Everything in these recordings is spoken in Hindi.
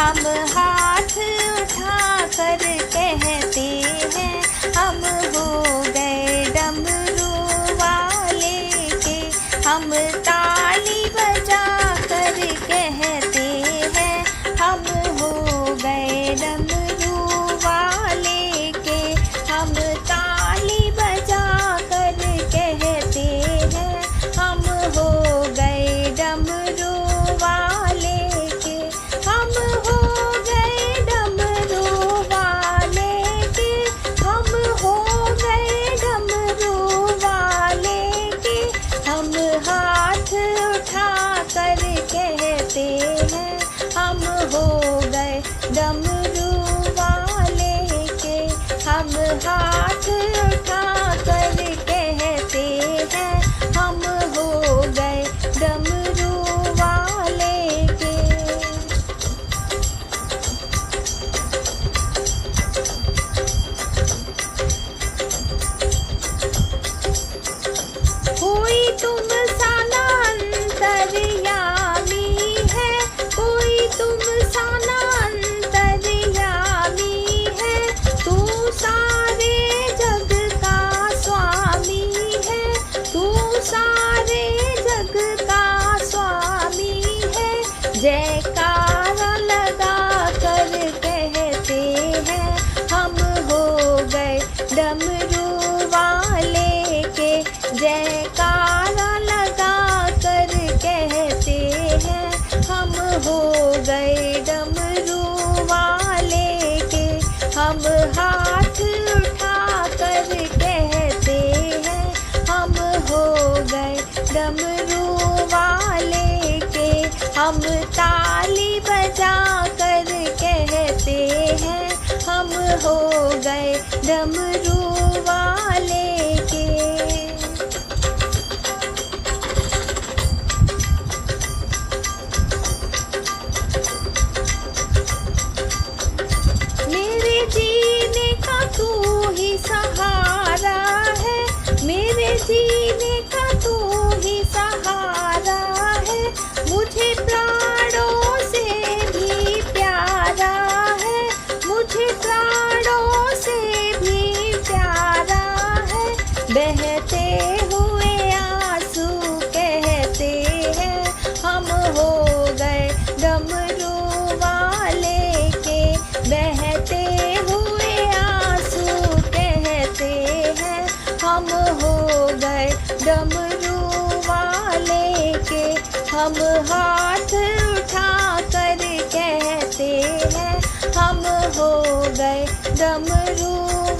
हम हाथ उठा कर कहते हैं हम हो गए डमरू वाले के। हम ताली बजा कर कहते हैं हम हो गए डमरू वाले के। हम ताली बजा कर कहते हैं हम हो गए डमरू वाले के। हम हो गए डमरू वाले के। हम हो गए डमरू वाले के। हम हाथ उठा कर कहते हैं हम हो गए डमरू वाले के। हम हाथ उठा कर कहते हैं हम हो गए डमरू वाले के। कोई तुम सा ना अंतर्यामी है। कोई तुम सा ना अंतर्यामी है। तू सारे जग का स्वामी है। तू सारे जग का स्वामी है। जयकारा लगा कर कहते हैं हम हो गए डमरू वाले के। जयकारा लगा कर कहते हैं हम हो गए डमरू वाले के। हम हाथ उठा कर कहते हैं हम हो गए डमरू वाले के। हम ताली बजा कर कहते हैं हम हो गए डमरू वाले के। मेरे जीने का तू ही सहारा है। मेरे जीने का तू ही सहारा है। मुझे प्राणों से भी प्यारा है। मुझे प्राणों से भी प्यारा है। बहते हुए आंसू कहते हैं हम हो गए डमरू वाले के। बहते हुए आंसू कहते हैं हम हो गए डमरू वाले के। हम हाथ उठा कर कहते हैं हम हो गए डमरू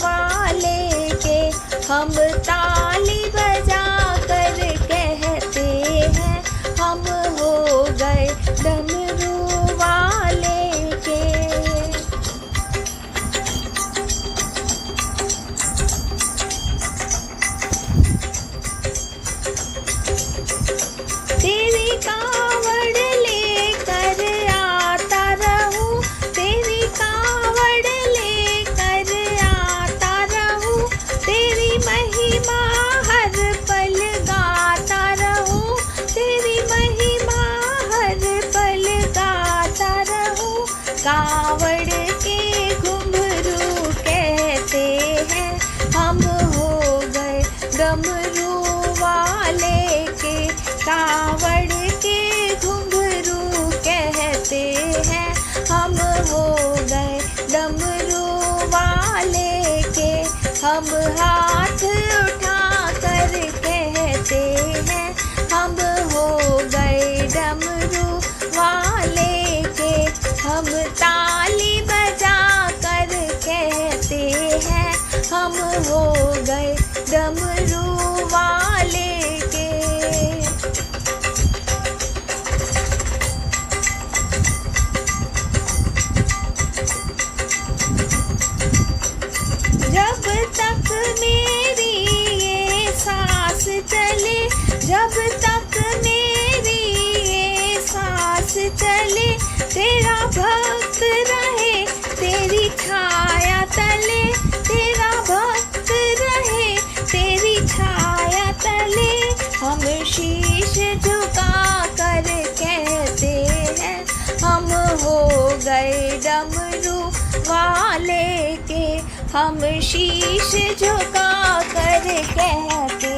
वाले के। हम ताली बजा कर कहते हैं हम हो गए डमरू वाले के। तेरी कावड़ लेकर आता रहूं। तेरी कावड़ लेकर आता रहूं। तेरी महिमा हर पल गाता रहूं। तेरी महिमा हर पल गाता रहूं। कावड़ के घुंघरू कहते हैं हम हो गए डमरू वाले के। कावड़ के घुंघरू कहते हैं हम हो गए डमरू वाले के। हम हाथ उठा कर कहते हैं हम हो गए डमरू वाले के। हम ताली बजा कर कहते हैं हम हो गए डमरू वाले के। जब तक मेरी ये सांस चले। जब तक मेरी ये सांस चले। तेरा भक्त रहे तेरी छाया तले। तेरा भक्त रहे तेरी छाया तले। हम शीश झुका कर कहते हैं हम हो गए हम शीश झुका कर कहते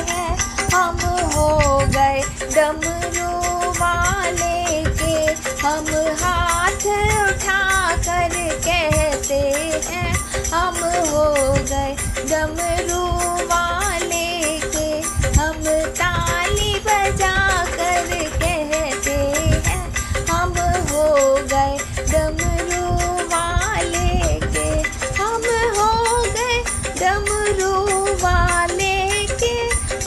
हैं हम हो गए डमरू वाले के। हम हाथ उठा कर कहते हैं हम हो गए डमरू वाले के। हम ताली बजा कर कहते हैं हम हो गए डमरू वाले के। हम हो गए डमरू वाले के।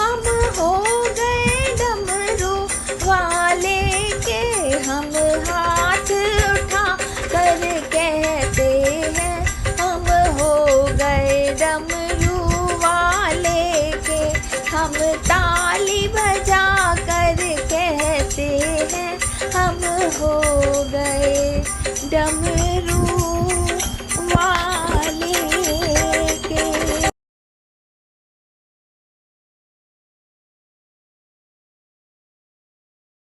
हम हो गए डमरू वाले के। हम हाथ उठा कर कहते हैं हम हो गए डमरू वाले के। हम ताली बजा कर कहते हैं हम हो गए डमरू